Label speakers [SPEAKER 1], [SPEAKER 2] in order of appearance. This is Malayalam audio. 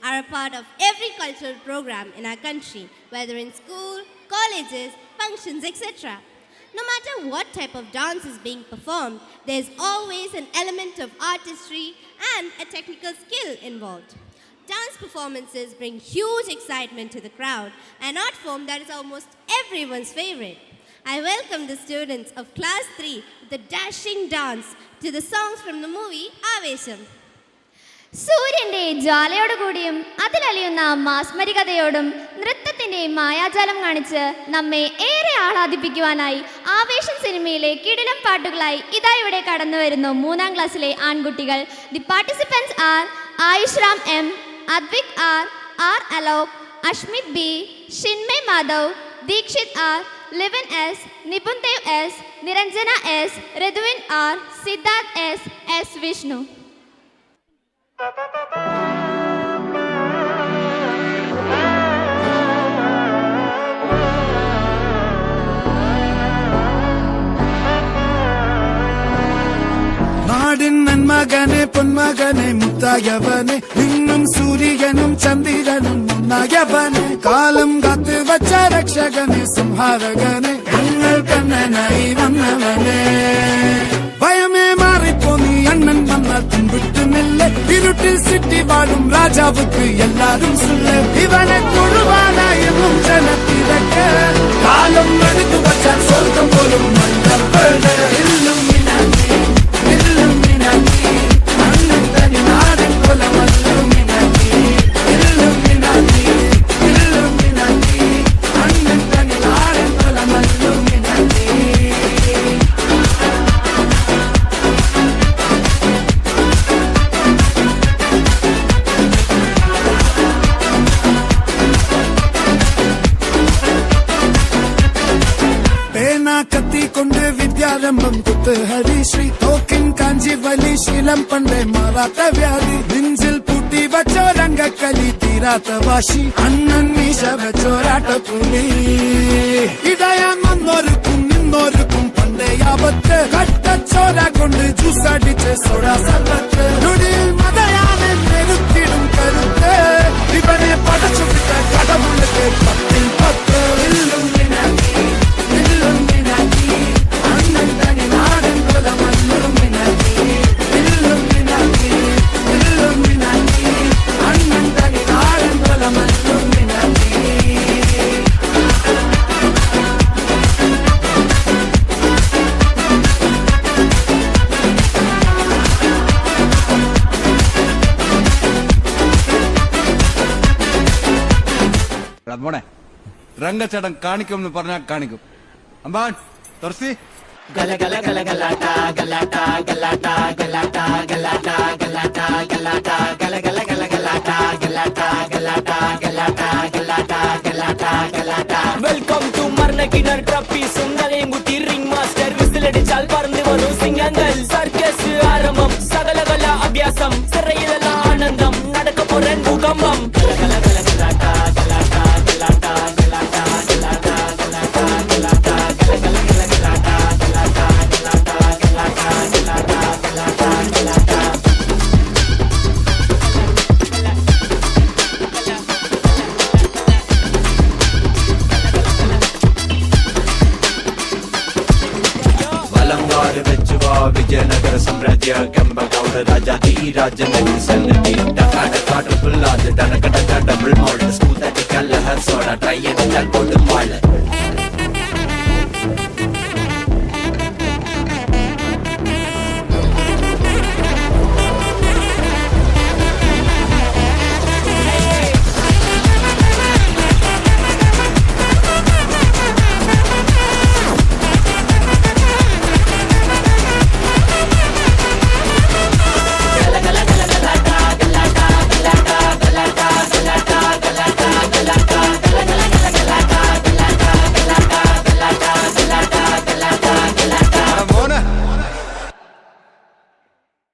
[SPEAKER 1] are a part of every cultural program in our country, whether in school, colleges, functions, etc. No matter what type of dance is being performed, there's always an element of artistry and a technical skill involved. Dance performances bring huge excitement to the crowd, an art form that is almost everyone's favorite. I welcome the students of Class 3 with the dashing dance to the songs from the movie Avesham.
[SPEAKER 2] സൂര്യന്റെ ജ്വാലയോടുകൂടിയും അതിലലിയുന്ന മാസ്മരികതയോടും നൃത്തത്തിന്റെ മായാജാലം കാണിച്ച് നമ്മെ ഏറെ ആഹ്ലാദിപ്പിക്കുവാനായി ആവേശം സിനിമയിലെ കിടിലം പാട്ടുകളായി ഇതാ ഇവിടെ കടന്നു വരുന്നു 3ാം ക്ലാസ്സിലെ ആൺകുട്ടികൾ. The participants are Ayush Ram M, Advik R, R Alok, Ashmit B, Chinmay Madhav, Dikshit R, Livan S, Nipun Dev S, Niranjana S, Rithuvin R, Siddharth S, S Vishnu.
[SPEAKER 3] നാടിൻ നന്മകനെ പൊന്മകനെ മുത്തായവനെ നിന്നും സൂര്യനും ചന്ദ്രനും ഒന്നായവനെ കാലം കാത്ത് വച്ച രക്ഷകനെ സംഹാരകനെ ഞങ്ങൾ കണ്ണനായി വന്നവനെ ഭയമേ മാറിപ്പോ നീ അണ്ണൻ വന്നാൽ പിൻവിട്ടുമില്ല ഇരുട്ടിൽ സിറ്റി വാഴും രാജാവുക്ക് എല്ലാരും സുല്ല ഇവനെ തൊഴുവാനായും ജനത്തിരക്ക് കാലം എടുത്തു വച്ചാൽ സ്വർഗം പോലും മണ്ണപ്പഴ കത്തിക്കൊണ്ട് വിദ്യാരംഭം കുത്ത് ഹരിശ്രീ തോക്കിൻ കാഞ്ചി വലി ശീലം പണ്ടേ മാറാത്ത വ്യാധി നെഞ്ചിൽ പൂട്ടി വച്ചോരംഗക്കലി തീരാത്ത വാശി അണ്ണൻ മീശ വെച്ചോരാട്ട പുലി ഇടയാന്നൊരുക്കും നിന്നൊരുക്കും പണ്ടേ ആപത്ത് കട്ടച്ചോര കൊണ്ട് ജ്യൂസടിച്ച് സോഡാ സർവത്ത് നൊടിയിൽ മതയാനെ നെരുത്തിടും കരുത്ത് ഇവനെ പടച്ചു വിട്ട കടമുള്ളക്ക് 10ൽ 10
[SPEAKER 4] മോനെ രംഗച്ചേട്ടൻ കാണിക്കുമെന്ന് പറഞ്ഞാൽ കാണിക്കും. അമ്പാൻ തുറസി
[SPEAKER 5] ഗല ഗല ഗല ഗലാട്ട ഗലാട്ട ഗലാട്ട ഗലാട്ട ഗലാട്ട ഗലാട്ട ഗലാട്ട ഗല ഗല ഗല ഗലാട്ട ഗലാട്ട ഗലാട്ട ഗലാട്ട ഗലാട്ട ഗലാട്ട ഗലാട്ട വെൽക്കം ടു മർണക്കിണർ ട്രപ്പീസ് ഉണ്ടലേങ്കുട്ടി റിംഗ് മാസ്റ്റർ വിസിലടിച്ചാൽ പറന്നു വരും സിംഗങ്ങൾ സർക്കസ് ആരംഭം സകല കല അഭ്യാസം സിറയിലുള്ള ആനന്ദം നടക്ക പോരൻ ഭൂകമ്പം ഗല ഗല ഗല ഗലാട്ട ഗലാട്ട ഗലാട്ട ഗലാട്ട ഗലാട്ട ഗലാട്ട ഗലാട്ട ഗല ഗല ഗല ഗലാട്ട വിജയനഗര സാമ്രാജ്യ കമ്പകൗഡ രാജാധിരാജനഗി സന്നദ്ധി ഡബിൾ മോൾഡ് സ്കൂൾ തട്ടിക്കല്ല സോഡ ട്രൈ ചെയ്താൽ കൊടും വാള്